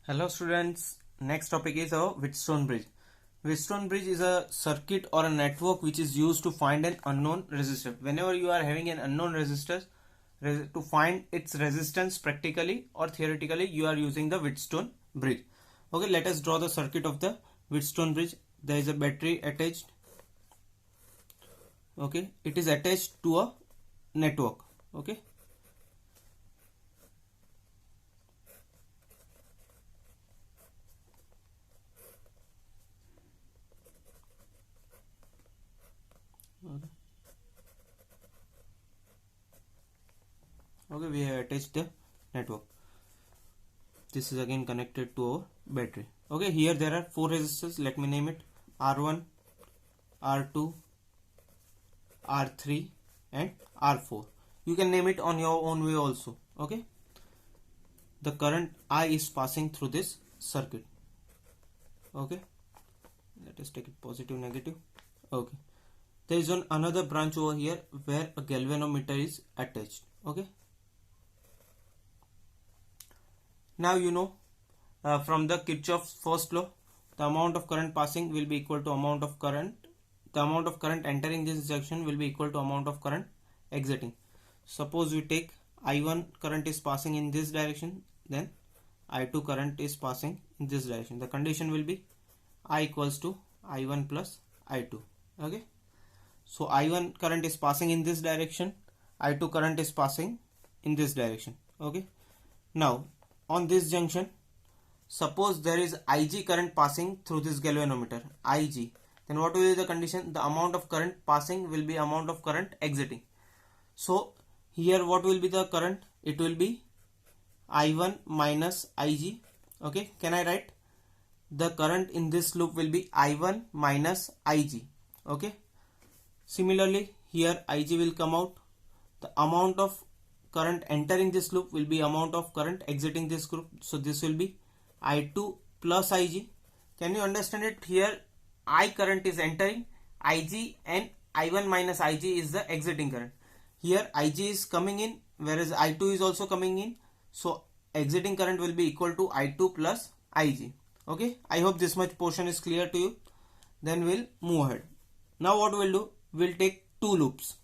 Hello students, next topic is a Wheatstone bridge. Wheatstone bridge is a circuit or a network which is used to find an unknown resistor. Whenever you are having an unknown resistor, to find its resistance practically or theoretically, you are using the Wheatstone bridge. Okay, let us draw the circuit of the Wheatstone bridge. There is a battery attached. Okay, it is attached to a network. Okay. Okay, we have attached the network. This is again connected to our battery. Okay, here there are four resistors. Let me name it R1, R2, R3 and R4. You can name it on your own way also. Okay, the current I is passing through this circuit. Okay, let us take it positive, negative. Okay, there is another branch over here where a galvanometer is attached. Okay, now you know from the Kirchhoff's first law, the amount of current passing will be equal to amount of current. The amount of current entering this junction will be equal to amount of current exiting. Suppose we take I1 current is passing in this direction, then I2 current is passing in this direction. The condition will be I equals to I1 plus I2. Okay, so I1 current is passing in this direction, I2 current is passing in this direction. Okay, now on this junction, suppose there is Ig current passing through this galvanometer, Ig, then what will be the condition? The amount of current passing will be amount of current exiting. So here what will be the current? It will be I1 minus Ig. Okay, can I write? The current in this loop will be I1 minus Ig. Okay, similarly here Ig will come out. The amount of current entering this loop will be amount of current exiting this group. So this will be I2 plus Ig. Can you understand it? Here I current is entering, Ig and I1 minus Ig is the exiting current. Here Ig is coming in, whereas I2 is also coming in. So exiting current will be equal to I2 plus Ig. Okay, I hope this much portion is clear to you. Then we'll move ahead. Now what we'll do? We'll take two loops.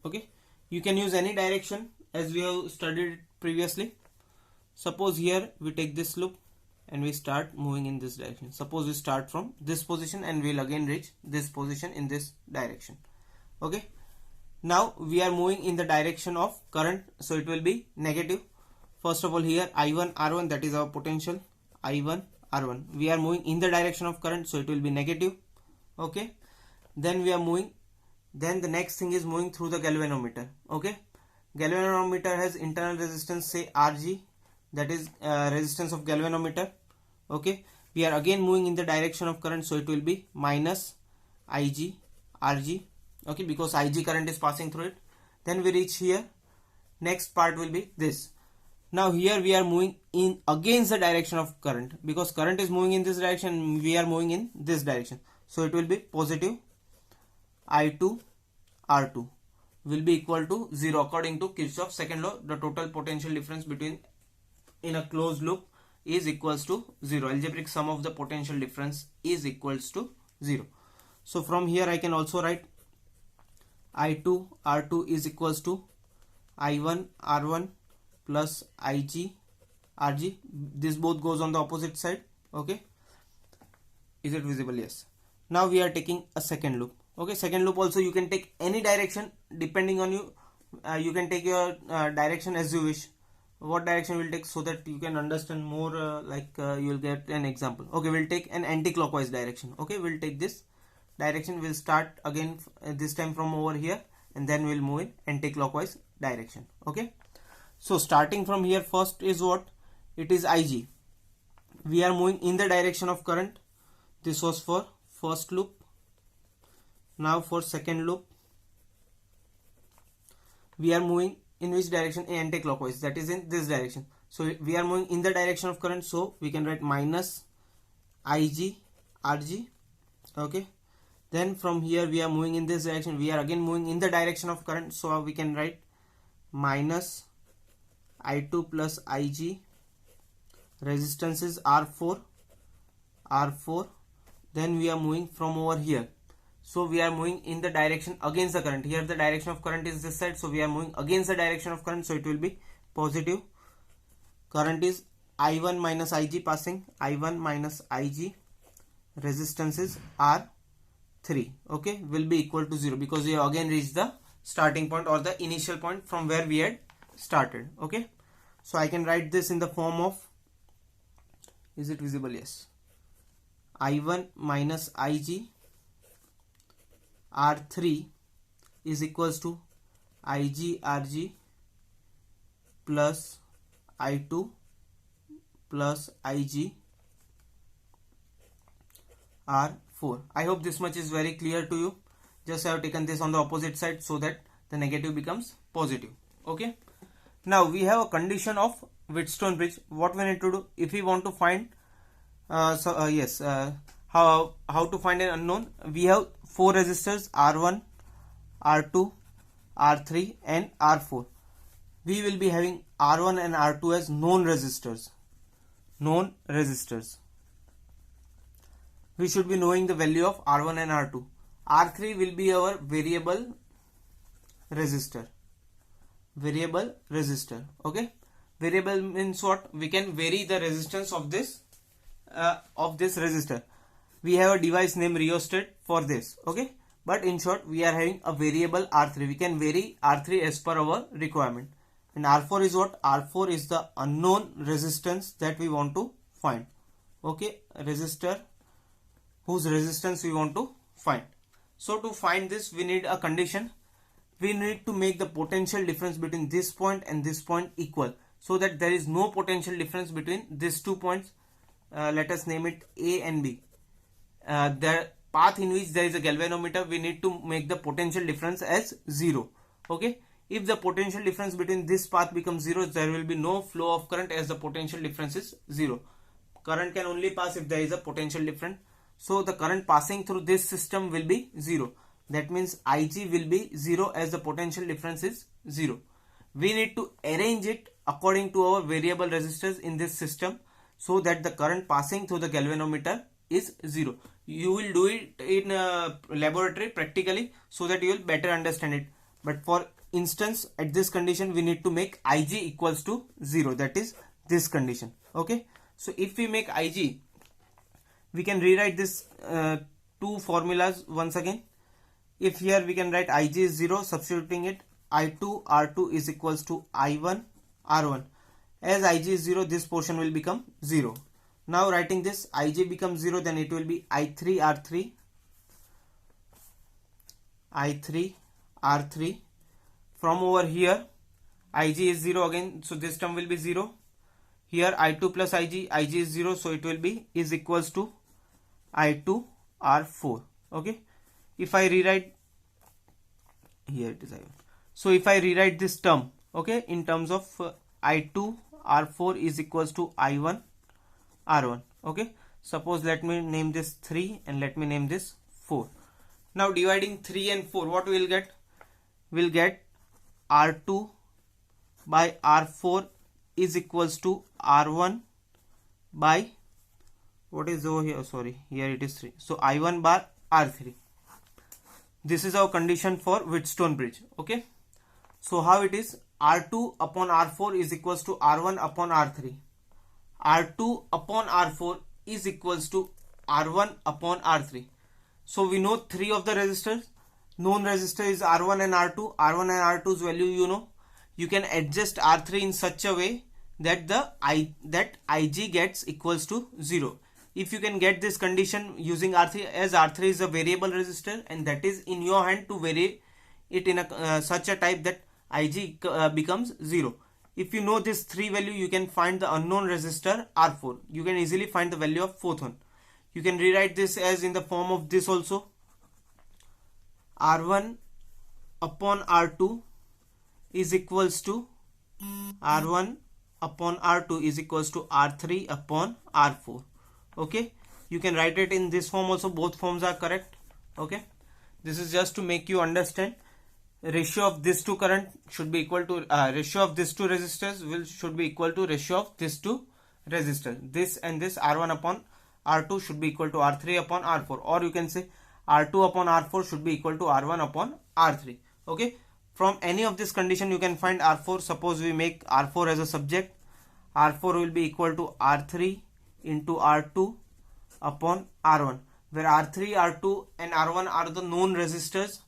Okay, you can use any direction as we have studied previously. Suppose here we take this loop and we start moving in this direction. Suppose we start from this position and we'll again reach this position in this direction. Okay, now we are moving in the direction of current, so it will be negative. First of all, here I1 R1, that is our potential, I1 R1, we are moving in the direction of current, so it will be negative. Okay, then we are moving, then the next thing is moving through the galvanometer. Okay, galvanometer has internal resistance, say Rg, that is resistance of galvanometer. Okay, we are again moving in the direction of current, so it will be minus Ig Rg. Okay, because Ig current is passing through it. Then we reach here, next part will be this. Now here we are moving in against the direction of current, because current is moving in this direction, we are moving in this direction, so it will be positive I2 R2 will be equal to 0 according to Kirchhoff's second law. The total potential difference between in a closed loop is equals to 0. Algebraic sum of the potential difference is equals to 0. So from here I can also write I2 R2 is equals to I1 R1 plus Ig Rg. This both goes on the opposite side. Okay, is it visible? Yes. Now we are taking a second loop. Okay, second loop also you can take any direction depending on you. You can take your direction as you wish. What direction we'll take, so that you can understand more, you'll get an example. Okay, we'll take an anti-clockwise direction. Okay, we'll take this direction. We'll start again this time from over here, and then we'll move in anti-clockwise direction. Okay, so starting from here, first is what? It is Ig. We are moving in the direction of current. This was for first loop. Now for second loop, we are moving in which direction? Anti-clockwise, that is in this direction. So we are moving in the direction of current, so we can write minus Ig Rg. Okay, then from here we are moving in this direction, we are again moving in the direction of current, so we can write minus I2 plus Ig, resistance is R4, then we are moving from over here. So we are moving in the direction against the current. Here the direction of current is this side, so we are moving against the direction of current, so it will be positive. Current is I1 minus Ig passing, I1 minus Ig, resistance is R3, okay, will be equal to 0 because we have again reached the starting point or the initial point from where we had started, okay. So I can write this in the form of, is it visible? Yes. I1 minus Ig R3 is equals to Ig Rg plus I2 plus Ig R4. I hope this much is very clear to you. Just I have taken this on the opposite side so that the negative becomes positive, okay. Now we have a condition of Wheatstone bridge. What we need to do if we want to find how to find an unknown? We have 4 resistors R1, R2, R3 and R4. We will be having R1 and R2 as known resistors. We should be knowing the value of R1 and R2. R3 will be our variable resistor. Okay. Variable means what? We can vary the resistance of this resistor. We have a device named rheostat for this, okay. But in short, we are having a variable R3. We can vary R3 as per our requirement. And R4 is what? R4 is the unknown resistance that we want to find, okay. Resistor whose resistance we want to find. So to find this, we need a condition. We need to make the potential difference between this point and this point equal, so that there is no potential difference between these 2 points. Let us name it A and B. The path in which there is a galvanometer, we need to make the potential difference as 0, okay. If the potential difference between this path becomes 0, there will be no flow of current as the potential difference is 0. Current can only pass if there is a potential difference. So the current passing through this system will be 0. That means Ig will be 0 as the potential difference is 0. We need to arrange it according to our variable resistors in this system so that the current passing through the galvanometer is 0. You will do it in a laboratory practically so that you will better understand it. But for instance, at this condition, we need to make Ig equals to 0. That is this condition, okay. So if we make Ig, we can rewrite this 2 formulas once again. If here we can write Ig is 0, substituting it, I2 R2 is equals to I1 R1. As Ig is 0, this portion will become 0. Now writing this, Ig becomes 0, then it will be I3 R3. From over here, Ig is 0 again, so this term will be 0. Here I2 plus Ig is 0, so it will be is equals to I2 R4, okay. If I rewrite, here it is I1. So if I rewrite this term, okay, in terms of I2 R4 is equals to I1 R1, okay. Suppose let me name this 3 and let me name this 4. Now dividing 3 and 4, what we will get? We'll get R2 by R4 is equals to R1 by, what is over here? Sorry, here it is 3. So I1 by R3. This is our condition for Wheatstone bridge, okay. So how it is? R2 upon R4 is equals to R1 upon R3. R2 upon R4 is equals to R1 upon R3. So we know 3 of the resistors. Known resistor is R1 and R2. R1 and R2's value you know. You can adjust R3 in such a way that Ig gets equals to 0. If you can get this condition using R3, as R3 is a variable resistor and that is in your hand to vary it in a such a type that Ig becomes 0. If you know this 3 value, you can find the unknown resistor R4. You can easily find the value of 4th one. You can rewrite this as in the form of this also. R1 upon R2 is equals to R1 upon R2 is equals to R3 upon R4. Okay, you can write it in this form also. Both forms are correct. Okay, this is just to make you understand. ratio of these two current should be equal to ratio of these two resistors should be equal to ratio of these two resistors. This and this R1 upon R2 should be equal to R3 upon R4, or you can say R2 upon R4 should be equal to R1 upon R3. Okay, from any of this condition you can find R4. Suppose we make R4 as a subject, R4 will be equal to R3 into R2 upon R1, where R3, R2 and R1 are the known resistors.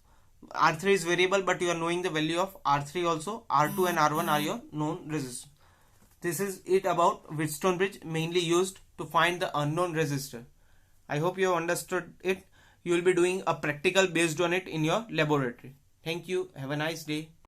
R3 is variable, but you are knowing the value of R3 also. R2 and R1 are your known resistors. This is it about Wheatstone bridge, mainly used to find the unknown resistor. I hope you have understood it. You will be doing a practical based on it in your laboratory. Thank you. Have a nice day.